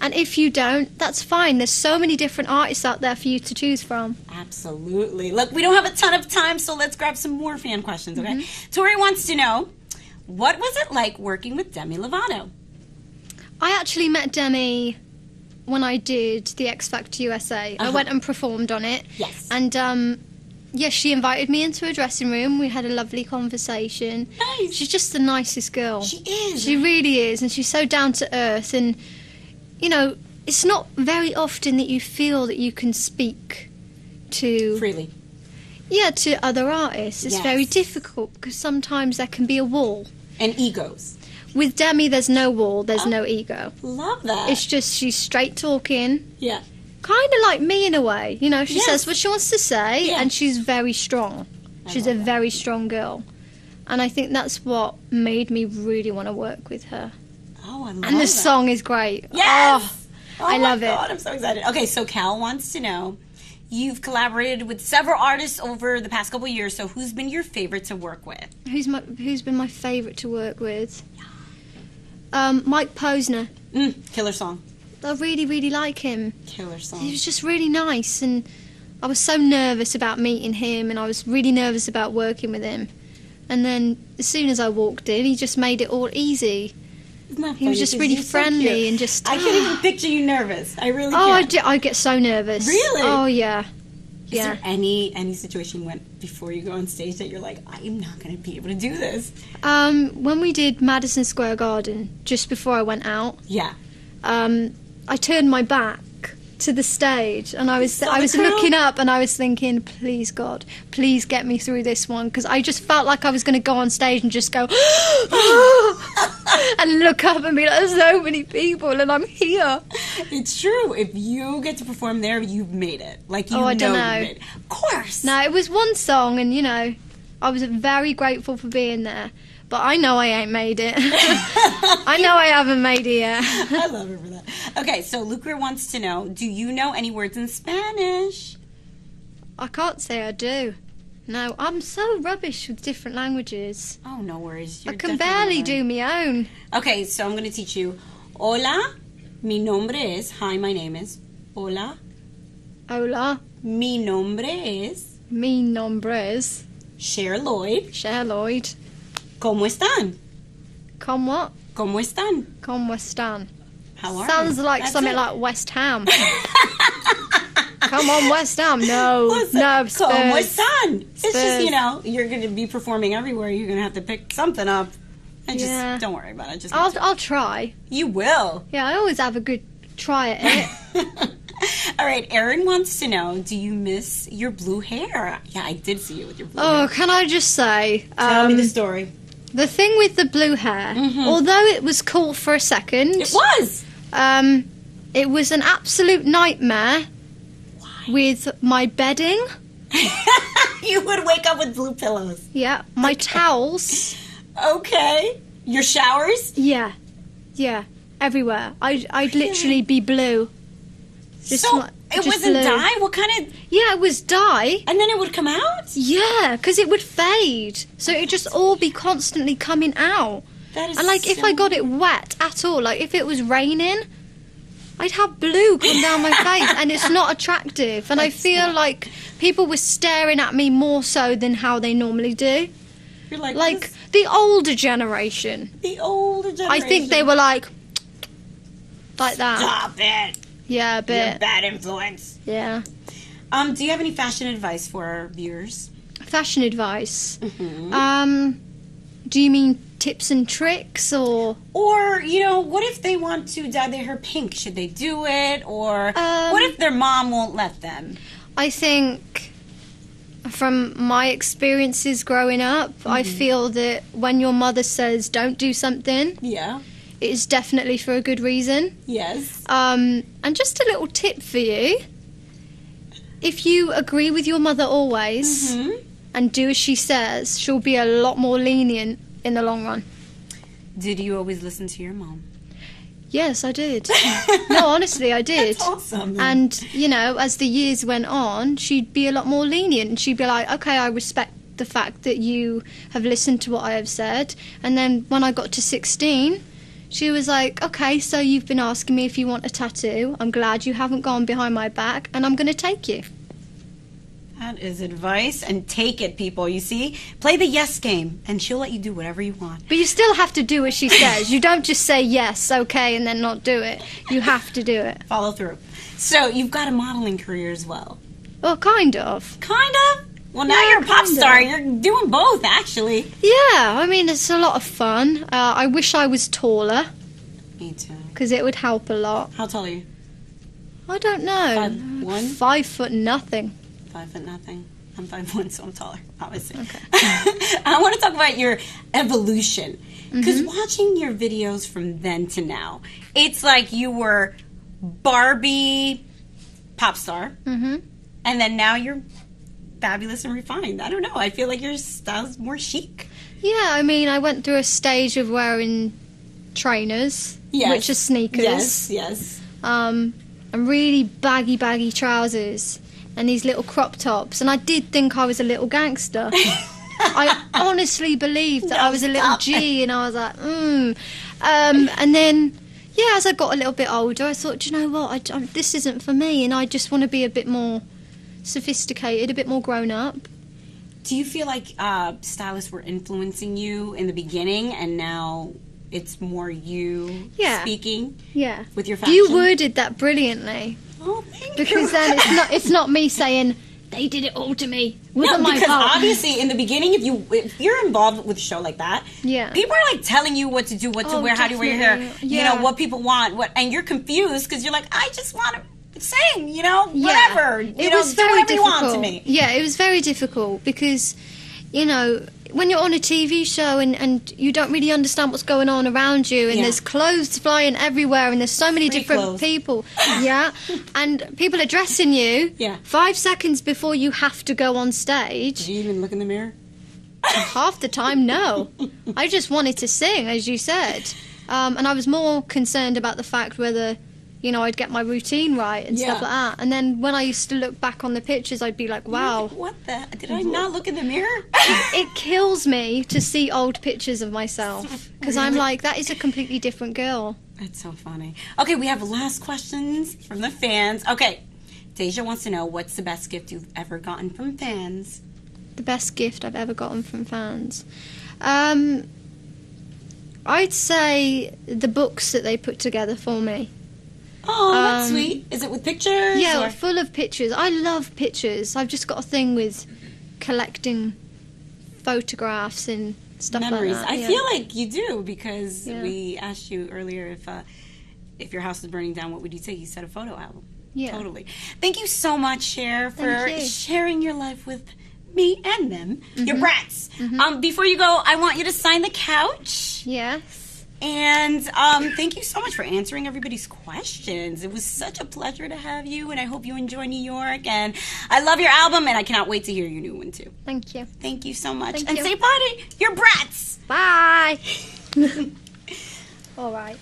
And if you don't, that's fine. There's so many different artists out there for you to choose from. Absolutely. Look, we don't have a ton of time, so let's grab some more fan questions, okay? Tori wants to know, what was it like working with Demi Lovato? I actually met Demi when I did the X Factor USA. I went and performed on it. Yes. And, she invited me into her dressing room. We had a lovely conversation. Nice. She's just the nicest girl. She is. She really is. And she's so down to earth. And, you know, it's not very often that you feel that you can speak to... Freely. Yeah, to other artists. It's very difficult because sometimes there can be a wall. And egos. With Demi, there's no wall, there's no ego. Love that. It's just she's straight talking. Yeah. Kind of like me in a way. You know, she Yes. says what she wants to say Yeah. and she's very strong. She's a very strong girl. And I think that's what made me really want to work with her. Oh, I love And the that. song is great. Yes! Oh, I love my God, I'm so excited. Okay, so Cal wants to know, you've collaborated with several artists over the past couple of years, so who's been your favorite to work with? Who's been my favourite to work with? Mike Posner. Killer song. I really, really like him. Killer song. He was just really nice, and I was so nervous about meeting him, and I was really nervous about working with him. And then as soon as I walked in, he just made it all easy. Isn't that He was funny? just 'Cause really you're so friendly cute. and just... I can't even picture you nervous. I really Oh, can't. I get so nervous. Really? Oh, yeah. Is there any situation you went before you go on stage that you're like, I am not going to be able to do this? When we did Madison Square Garden, just before I went out, Yeah. I turned my back to the stage, and I was saw the crowd? looking up, and I was thinking, please God, please get me through this one, because I just felt like I was going to go on stage and just go and look up and be like, there's so many people and I'm here. It's true. If you get to perform there, you've made it. Like, you I know don't you know. made it. Of course. No, it was one song, and you know, I was very grateful for being there. But I know I ain't made it. I know I haven't made it yet. I love her for that. Okay, so Lucre wants to know, do you know any words in Spanish? I can't say I do. No, I'm so rubbish with different languages. Oh, no worries. I can barely do my own. Okay, so I'm going to teach you. Hola, mi nombre es. Hi, my name is. Hola. Hola. Mi nombre es. Mi nombre es. Cher Lloyd. Cher Lloyd. ¿Cómo están? Come what? ¿Cómo están? Come West Ham. How are Sounds you? like That's something it. like West Ham. Come on, West Ham. No, no, Spurs. ¿Cómo están? It's just, Spurs. you know, you're going to be performing everywhere. You're going to have to pick something up. And Yeah. just don't worry about it. Just I'll try. You will. Yeah, I always have a good try at it. All right, Erin wants to know, do you miss your blue hair? Yeah, I did see you with your blue Oh, hair. can I just say, Tell me the story. the thing with the blue hair, although it was cool for a second, It was. it was an absolute nightmare with my bedding. You would wake up with blue pillows. Yeah, my towels. Okay. Your showers? Yeah, everywhere. I'd literally be blue. Just so like- it just wasn't blue. dye? What kind of... Yeah, it was dye. And then it would come out? Yeah, because it would fade. So it'd just all be constantly coming out. That is And like if I got it wet at all, like if it was raining, I'd have blue come down my face, and it's not attractive. And I feel like people were staring at me more so than how they normally do. You're like Like the older generation. the older generation. I think they were like that. Stop it. Yeah, a You're a bit. bad influence. Yeah. Do you have any fashion advice for our viewers? Fashion advice. Mm-hmm. Do you mean tips and tricks or? Or, you know, what if they want to dye their hair pink? Should they do it? Or what if their mom won't let them? I think from my experiences growing up, I feel that when your mother says don't do something, Yeah. it is definitely for a good reason. Yes. And just a little tip for you. If you agree with your mother always and do as she says, she'll be a lot more lenient in the long run. Did you always listen to your mom? Yes, I did. No, honestly, I did. That's awesome. And, you know, as the years went on, she'd be a lot more lenient. And she'd be like, okay, I respect the fact that you have listened to what I have said. And then when I got to 16, She was like, okay, so you've been asking me if you want a tattoo. I'm glad you haven't gone behind my back, and I'm going to take you. That is advice, and take it, people. You see? Play the yes game, and she'll let you do whatever you want. But you still have to do what she says. You don't just say yes, okay, and then not do it. You have to do it. Follow through. So, you've got a modeling career as well. Well, kind of. Kind of? Well, now you're a pop star. You're doing both, actually. Yeah, I mean, it's a lot of fun. I wish I was taller. Me too. Because it would help a lot. How tall are you? I don't know. 5'1"? 5 foot nothing. 5 foot nothing. I'm 5'1", so I'm taller, obviously. Okay. I want to talk about your evolution. Because watching your videos from then to now, it's like you were Barbie pop star, and then now you're fabulous and refined. I don't know. I feel like your style's more chic. Yeah, I mean, I went through a stage of wearing trainers, which are sneakers. Yes. And really baggy trousers. And these little crop tops, and I did think I was a little gangster. I honestly believed that I was a little G, and I was like, and then, yeah, as I got a little bit older, I thought, you know what, this isn't for me, and I just want to be a bit more sophisticated, a bit more grown up. Do you feel like stylists were influencing you in the beginning, and now it's more you speaking with your fashion? You worded that brilliantly. Oh, thank because you. Then it's not me saying they did it all to me. Wasn't my because fault. obviously in the beginning, if you're involved with a show like that, people are like telling you what to do, what to wear, how to wear your hair, you know, what people want, and you're confused because you're like, I just want to sing, you know, whatever, you know, do whatever you want to me. Yeah, it was very difficult because, you know, when you're on a TV show and you don't really understand what's going on around you, and there's clothes flying everywhere, and there's so many different people, and people are dressing you 5 seconds before you have to go on stage. Did you even look in the mirror? Half the time, no. I just wanted to sing, as you said, and I was more concerned about the fact whether, you know, I'd get my routine right and stuff like that. And then when I used to look back on the pictures, I'd be like, wow. Like, what the? Did I not look in the mirror? It kills me to see old pictures of myself. Because I'm like, that is a completely different girl. That's so funny. Okay, we have last questions from the fans. Okay, Deja wants to know, what's the best gift you've ever gotten from fans? The best gift I've ever gotten from fans? I'd say the books that they put together for me. Oh, that's sweet. Is it with pictures? Yeah, full of pictures. I love pictures. I've just got a thing with collecting photographs and stuff memories. like that. I feel like you do, because we asked you earlier if your house was burning down, what would you take? You said a photo album. Yeah. Totally. Thank you so much, Cher, for sharing your life with me and them, your brats. Before you go, I want you to sign the couch. Yes. And thank you so much for answering everybody's questions. It was such a pleasure to have you, and I hope you enjoy New York. And I love your album, and I cannot wait to hear your new one, too. Thank you. Thank you so much. Thank and you. say bye to your brats. Bye. All right.